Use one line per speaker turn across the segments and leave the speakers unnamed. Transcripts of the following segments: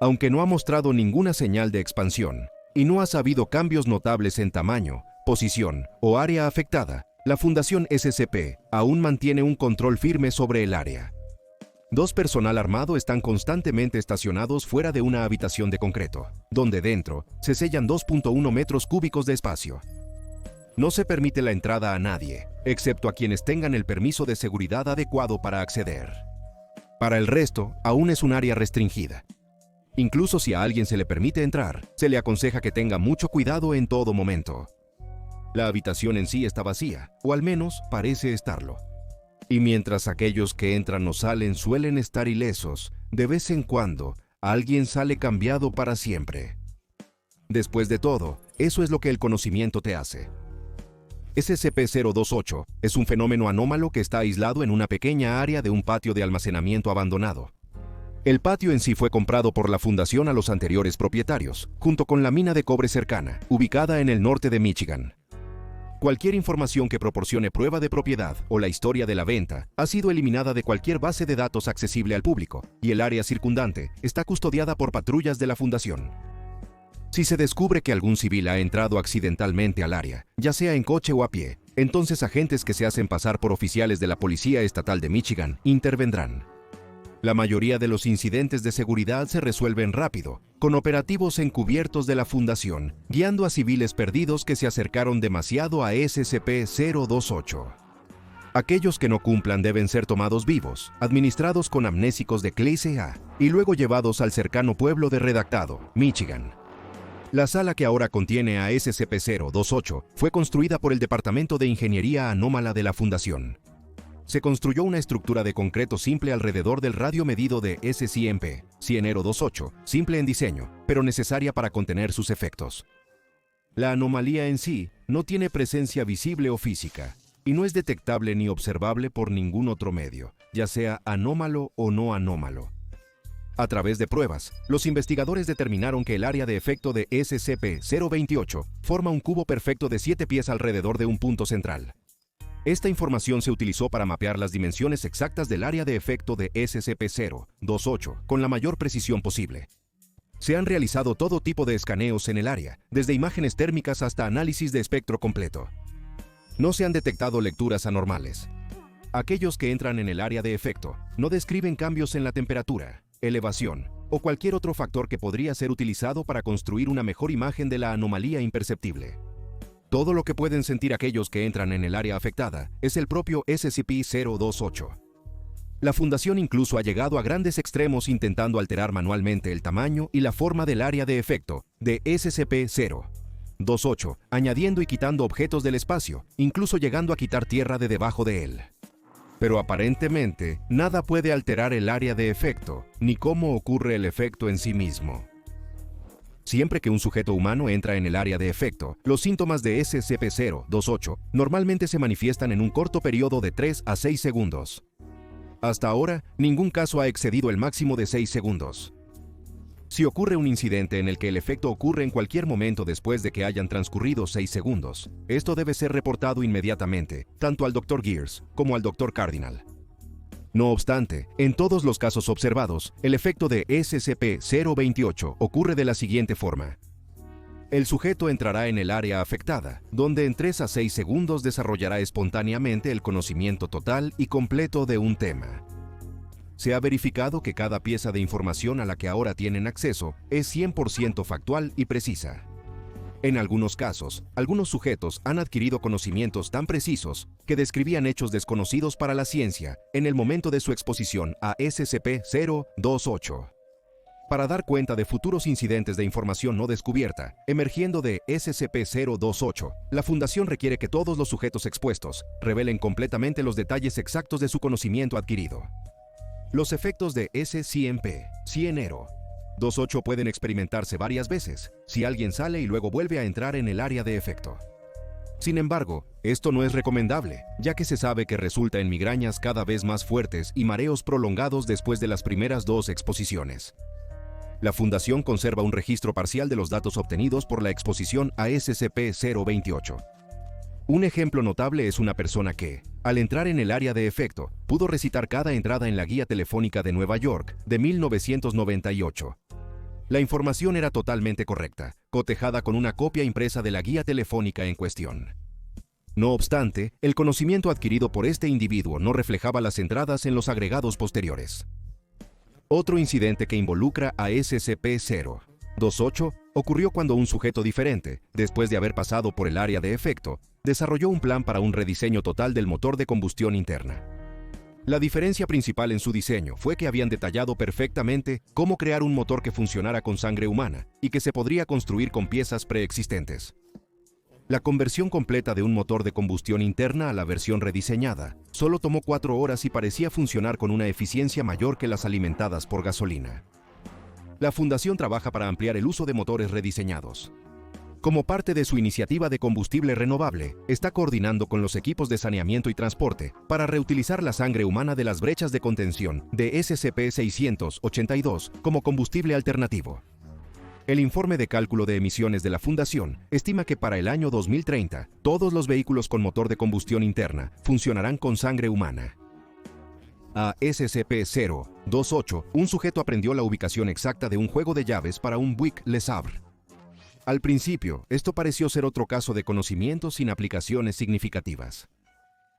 Aunque no ha mostrado ninguna señal de expansión y no ha habido cambios notables en tamaño, posición o área afectada, la Fundación SCP aún mantiene un control firme sobre el área. 2 personal armado están constantemente estacionados fuera de una habitación de concreto, donde dentro se sellan 2.1 metros cúbicos de espacio. No se permite la entrada a nadie, excepto a quienes tengan el permiso de seguridad adecuado para acceder. Para el resto, aún es un área restringida. Incluso si a alguien se le permite entrar, se le aconseja que tenga mucho cuidado en todo momento. La habitación en sí está vacía, o al menos parece estarlo. Y mientras aquellos que entran o salen suelen estar ilesos, de vez en cuando, alguien sale cambiado para siempre. Después de todo, eso es lo que el conocimiento te hace. SCP-028 es un fenómeno anómalo que está aislado en una pequeña área de un patio de almacenamiento abandonado. El patio en sí fue comprado por la Fundación a los anteriores propietarios, junto con la mina de cobre cercana, ubicada en el norte de Michigan. Cualquier información que proporcione prueba de propiedad o la historia de la venta ha sido eliminada de cualquier base de datos accesible al público, y el área circundante está custodiada por patrullas de la Fundación. Si se descubre que algún civil ha entrado accidentalmente al área, ya sea en coche o a pie, entonces agentes que se hacen pasar por oficiales de la Policía Estatal de Michigan intervendrán. La mayoría de los incidentes de seguridad se resuelven rápido, con operativos encubiertos de la Fundación, guiando a civiles perdidos que se acercaron demasiado a SCP-028. Aquellos que no cumplan deben ser tomados vivos, administrados con amnésicos de clase A, y luego llevados al cercano pueblo de Redactado, Michigan. La sala que ahora contiene a SCP-028 fue construida por el Departamento de Ingeniería Anómala de la Fundación. Se construyó una estructura de concreto simple alrededor del radio medido de SCP-10028, simple en diseño, pero necesaria para contener sus efectos. La anomalía en sí no tiene presencia visible o física, y no es detectable ni observable por ningún otro medio, ya sea anómalo o no anómalo. A través de pruebas, los investigadores determinaron que el área de efecto de SCP-028 forma un cubo perfecto de 7 pies alrededor de un punto central. Esta información se utilizó para mapear las dimensiones exactas del área de efecto de SCP-028 con la mayor precisión posible. Se han realizado todo tipo de escaneos en el área, desde imágenes térmicas hasta análisis de espectro completo. No se han detectado lecturas anormales. Aquellos que entran en el área de efecto no describen cambios en la temperatura, elevación o cualquier otro factor que podría ser utilizado para construir una mejor imagen de la anomalía imperceptible. Todo lo que pueden sentir aquellos que entran en el área afectada es el propio SCP-028. La Fundación incluso ha llegado a grandes extremos intentando alterar manualmente el tamaño y la forma del área de efecto de SCP-028, añadiendo y quitando objetos del espacio, incluso llegando a quitar tierra de debajo de él. Pero aparentemente, nada puede alterar el área de efecto, ni cómo ocurre el efecto en sí mismo. Siempre que un sujeto humano entra en el área de efecto, los síntomas de SCP-028 normalmente se manifiestan en un corto periodo de 3 a 6 segundos. Hasta ahora, ningún caso ha excedido el máximo de 6 segundos. Si ocurre un incidente en el que el efecto ocurre en cualquier momento después de que hayan transcurrido 6 segundos, esto debe ser reportado inmediatamente, tanto al Dr. Gears como al Dr. Cardinal. No obstante, en todos los casos observados, el efecto de SCP-028 ocurre de la siguiente forma. El sujeto entrará en el área afectada, donde en 3 a 6 segundos desarrollará espontáneamente el conocimiento total y completo de un tema. Se ha verificado que cada pieza de información a la que ahora tienen acceso es 100% factual y precisa. En algunos casos, algunos sujetos han adquirido conocimientos tan precisos que describían hechos desconocidos para la ciencia en el momento de su exposición a SCP-028. Para dar cuenta de futuros incidentes de información no descubierta, emergiendo de SCP-028, la Fundación requiere que todos los sujetos expuestos revelen completamente los detalles exactos de su conocimiento adquirido. Los efectos de SCP-10028 pueden experimentarse varias veces, si alguien sale y luego vuelve a entrar en el área de efecto. Sin embargo, esto no es recomendable, ya que se sabe que resulta en migrañas cada vez más fuertes y mareos prolongados después de las primeras 2 exposiciones. La Fundación conserva un registro parcial de los datos obtenidos por la exposición a SCP-028. Un ejemplo notable es una persona que, al entrar en el área de efecto, pudo recitar cada entrada en la guía telefónica de Nueva York de 1998. La información era totalmente correcta, cotejada con una copia impresa de la guía telefónica en cuestión. No obstante, el conocimiento adquirido por este individuo no reflejaba las entradas en los agregados posteriores. Otro incidente que involucra a SCP-028 ocurrió cuando un sujeto diferente, después de haber pasado por el área de efecto, desarrolló un plan para un rediseño total del motor de combustión interna. La diferencia principal en su diseño fue que habían detallado perfectamente cómo crear un motor que funcionara con sangre humana y que se podría construir con piezas preexistentes. La conversión completa de un motor de combustión interna a la versión rediseñada solo tomó 4 horas y parecía funcionar con una eficiencia mayor que las alimentadas por gasolina. La Fundación trabaja para ampliar el uso de motores rediseñados. Como parte de su iniciativa de combustible renovable, está coordinando con los equipos de saneamiento y transporte para reutilizar la sangre humana de las brechas de contención de SCP-682 como combustible alternativo. El informe de cálculo de emisiones de la Fundación estima que para el año 2030, todos los vehículos con motor de combustión interna funcionarán con sangre humana. A SCP-028, un sujeto aprendió la ubicación exacta de un juego de llaves para un Buick Le Sabre. Al principio, esto pareció ser otro caso de conocimiento sin aplicaciones significativas.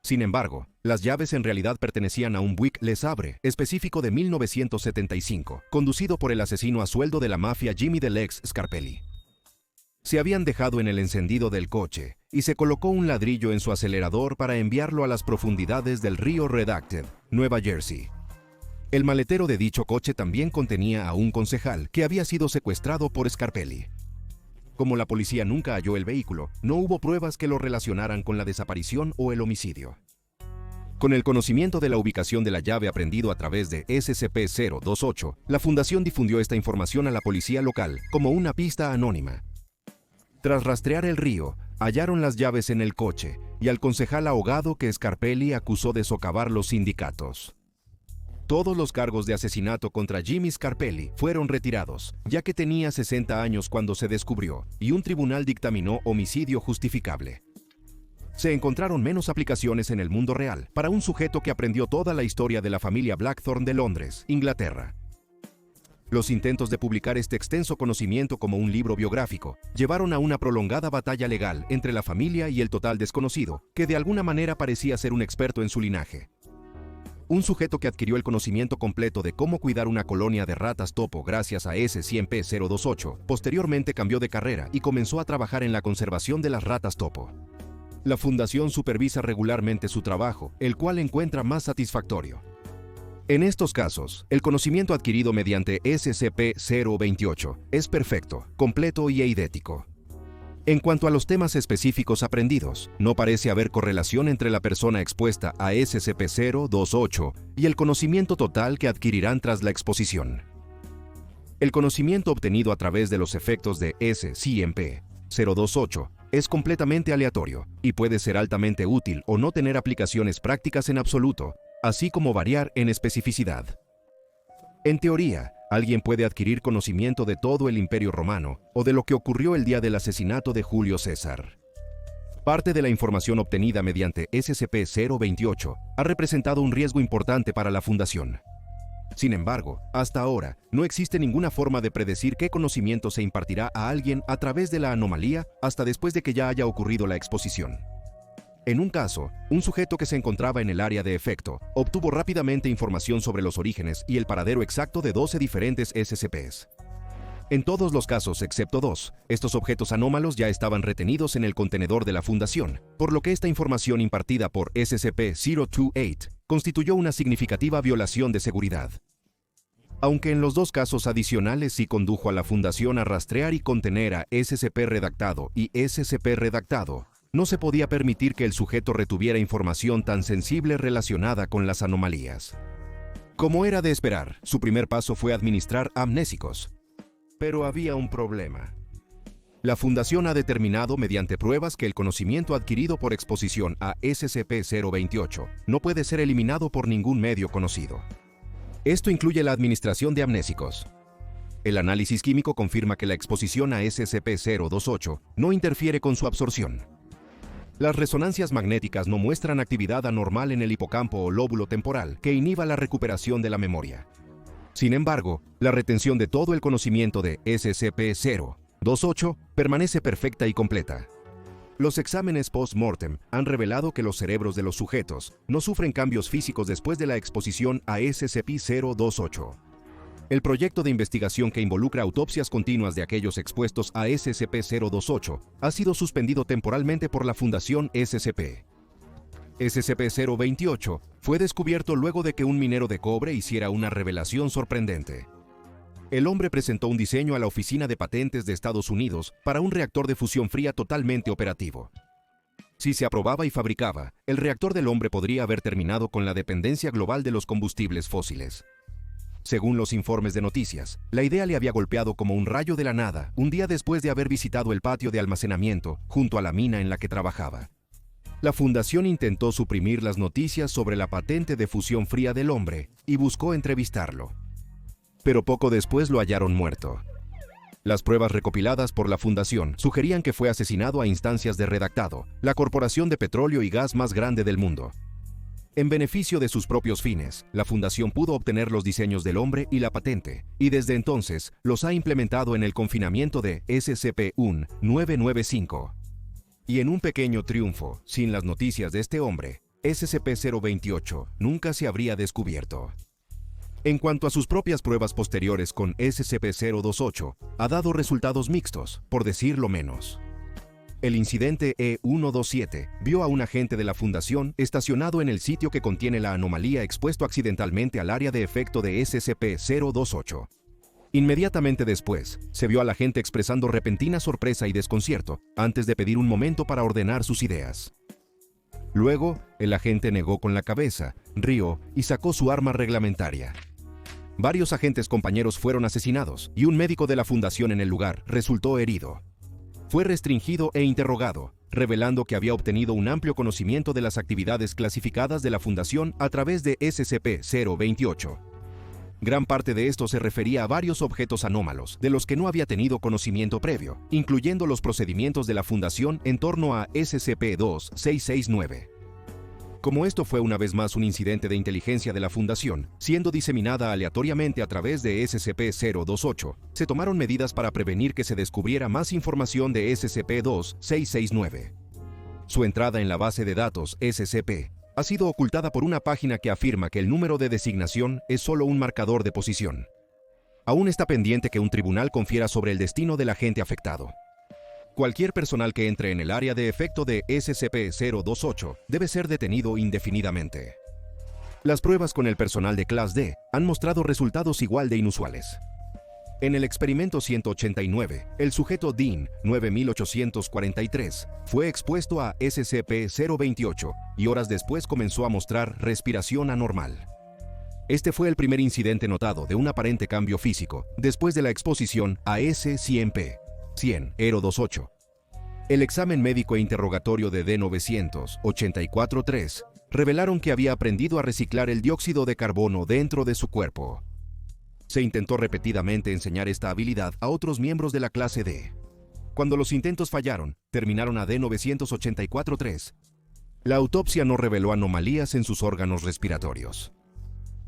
Sin embargo, las llaves en realidad pertenecían a un Buick Le Sabre específico de 1975, conducido por el asesino a sueldo de la mafia Jimmy Delex Scarpelli. Se habían dejado en el encendido del coche y se colocó un ladrillo en su acelerador para enviarlo a las profundidades del río Redacted, Nueva Jersey. El maletero de dicho coche también contenía a un concejal que había sido secuestrado por Scarpelli. Como la policía nunca halló el vehículo, no hubo pruebas que lo relacionaran con la desaparición o el homicidio. Con el conocimiento de la ubicación de la llave aprendido a través de SCP-028, la Fundación difundió esta información a la policía local como una pista anónima. Tras rastrear el río, hallaron las llaves en el coche y al concejal ahogado que Scarpelli acusó de socavar los sindicatos. Todos los cargos de asesinato contra Jimmy Scarpelli fueron retirados, ya que tenía 60 años cuando se descubrió, y un tribunal dictaminó homicidio justificable. Se encontraron menos aplicaciones en el mundo real para un sujeto que aprendió toda la historia de la familia Blackthorne de Londres, Inglaterra. Los intentos de publicar este extenso conocimiento como un libro biográfico llevaron a una prolongada batalla legal entre la familia y el total desconocido, que de alguna manera parecía ser un experto en su linaje. Un sujeto que adquirió el conocimiento completo de cómo cuidar una colonia de ratas topo gracias a SCP-028, posteriormente cambió de carrera y comenzó a trabajar en la conservación de las ratas topo. La Fundación supervisa regularmente su trabajo, el cual encuentra más satisfactorio. En estos casos, el conocimiento adquirido mediante SCP-028 es perfecto, completo y eidético. En cuanto a los temas específicos aprendidos, no parece haber correlación entre la persona expuesta a SCP-028 y el conocimiento total que adquirirán tras la exposición. El conocimiento obtenido a través de los efectos de SCP-028 es completamente aleatorio y puede ser altamente útil o no tener aplicaciones prácticas en absoluto, así como variar en especificidad. En teoría, alguien puede adquirir conocimiento de todo el Imperio Romano o de lo que ocurrió el día del asesinato de Julio César. Parte de la información obtenida mediante SCP-028 ha representado un riesgo importante para la Fundación. Sin embargo, hasta ahora, no existe ninguna forma de predecir qué conocimiento se impartirá a alguien a través de la anomalía hasta después de que ya haya ocurrido la exposición. En un caso, un sujeto que se encontraba en el área de efecto obtuvo rápidamente información sobre los orígenes y el paradero exacto de 12 diferentes SCPs. En todos los casos excepto 2, estos objetos anómalos ya estaban retenidos en el contenedor de la Fundación, por lo que esta información impartida por SCP-028 constituyó una significativa violación de seguridad. Aunque en los 2 casos adicionales sí condujo a la Fundación a rastrear y contener a SCP-redactado y SCP-redactado, no se podía permitir que el sujeto retuviera información tan sensible relacionada con las anomalías. Como era de esperar, su primer paso fue administrar amnésicos. Pero había un problema. La Fundación ha determinado mediante pruebas que el conocimiento adquirido por exposición a SCP-028 no puede ser eliminado por ningún medio conocido. Esto incluye la administración de amnésicos. El análisis químico confirma que la exposición a SCP-028 no interfiere con su absorción. Las resonancias magnéticas no muestran actividad anormal en el hipocampo o lóbulo temporal que inhiba la recuperación de la memoria. Sin embargo, la retención de todo el conocimiento de SCP-028 permanece perfecta y completa. Los exámenes post-mortem han revelado que los cerebros de los sujetos no sufren cambios físicos después de la exposición a SCP-028. El proyecto de investigación que involucra autopsias continuas de aquellos expuestos a SCP-028 ha sido suspendido temporalmente por la Fundación SCP. SCP-028 fue descubierto luego de que un minero de cobre hiciera una revelación sorprendente. El hombre presentó un diseño a la Oficina de Patentes de Estados Unidos para un reactor de fusión fría totalmente operativo. Si se aprobaba y fabricaba, el reactor del hombre podría haber terminado con la dependencia global de los combustibles fósiles. Según los informes de noticias, la idea le había golpeado como un rayo de la nada un día después de haber visitado el patio de almacenamiento junto a la mina en la que trabajaba. La fundación intentó suprimir las noticias sobre la patente de fusión fría del hombre y buscó entrevistarlo. Pero poco después lo hallaron muerto. Las pruebas recopiladas por la fundación sugerían que fue asesinado a instancias de Redactado, la corporación de petróleo y gas más grande del mundo. En beneficio de sus propios fines, la fundación pudo obtener los diseños del hombre y la patente, y desde entonces los ha implementado en el confinamiento de SCP-995. Y en un pequeño triunfo, sin las noticias de este hombre, SCP-028 nunca se habría descubierto. En cuanto a sus propias pruebas posteriores con SCP-028, ha dado resultados mixtos, por decirlo menos. El incidente E-127 vio a un agente de la Fundación estacionado en el sitio que contiene la anomalía expuesto accidentalmente al área de efecto de SCP-028. Inmediatamente después, se vio al agente expresando repentina sorpresa y desconcierto antes de pedir un momento para ordenar sus ideas. Luego, el agente negó con la cabeza, rió y sacó su arma reglamentaria. Varios agentes compañeros fueron asesinados y un médico de la Fundación en el lugar resultó herido. Fue restringido e interrogado, revelando que había obtenido un amplio conocimiento de las actividades clasificadas de la Fundación a través de SCP-028. Gran parte de esto se refería a varios objetos anómalos, de los que no había tenido conocimiento previo, incluyendo los procedimientos de la Fundación en torno a SCP-2669. Como esto fue una vez más un incidente de inteligencia de la Fundación, siendo diseminada aleatoriamente a través de SCP-028, se tomaron medidas para prevenir que se descubriera más información de SCP-2669. Su entrada en la base de datos SCP ha sido ocultada por una página que afirma que el número de designación es solo un marcador de posición. Aún está pendiente que un tribunal confiera sobre el destino del agente afectado. Cualquier personal que entre en el área de efecto de SCP-028 debe ser detenido indefinidamente. Las pruebas con el personal de Clase D han mostrado resultados igual de inusuales. En el experimento 189, el sujeto Dean 9843 fue expuesto a SCP-028 y horas después comenzó a mostrar respiración anormal. Este fue el primer incidente notado de un aparente cambio físico después de la exposición a SCP-100-028. El examen médico e interrogatorio de D-984-3 revelaron que había aprendido a reciclar el dióxido de carbono dentro de su cuerpo. Se intentó repetidamente enseñar esta habilidad a otros miembros de la clase D. Cuando los intentos fallaron, terminaron a D-984-3. La autopsia no reveló anomalías en sus órganos respiratorios.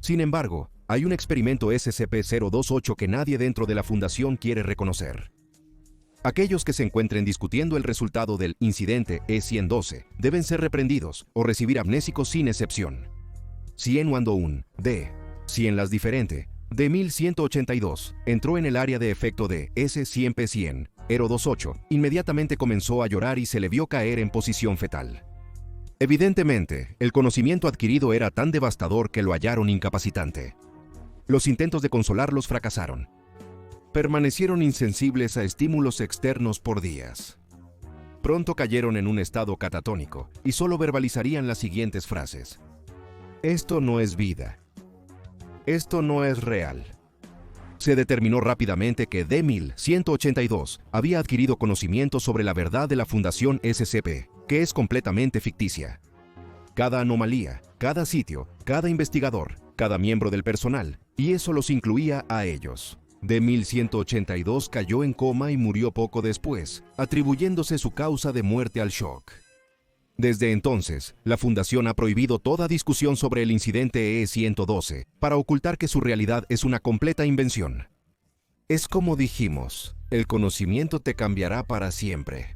Sin embargo, hay un experimento SCP-028 que nadie dentro de la Fundación quiere reconocer. Aquellos que se encuentren discutiendo el resultado del incidente E-112 deben ser reprendidos o recibir amnésicos sin excepción. 101 D. 100 las diferente. D-1182 entró en el área de efecto de SCP-100-028. Inmediatamente comenzó a llorar y se le vio caer en posición fetal. Evidentemente, el conocimiento adquirido era tan devastador que lo hallaron incapacitante. Los intentos de consolarlos fracasaron. Permanecieron insensibles a estímulos externos por días. Pronto cayeron en un estado catatónico y solo verbalizarían las siguientes frases: "Esto no es vida. Esto no es real". Se determinó rápidamente que D-1182 había adquirido conocimiento sobre la verdad de la Fundación SCP, que es completamente ficticia. Cada anomalía, cada sitio, cada investigador, cada miembro del personal, y eso los incluía a ellos. D-1182 cayó en coma y murió poco después, atribuyéndose su causa de muerte al shock. Desde entonces, la Fundación ha prohibido toda discusión sobre el incidente E-112 para ocultar que su realidad es una completa invención. Es como dijimos, el conocimiento te cambiará para siempre.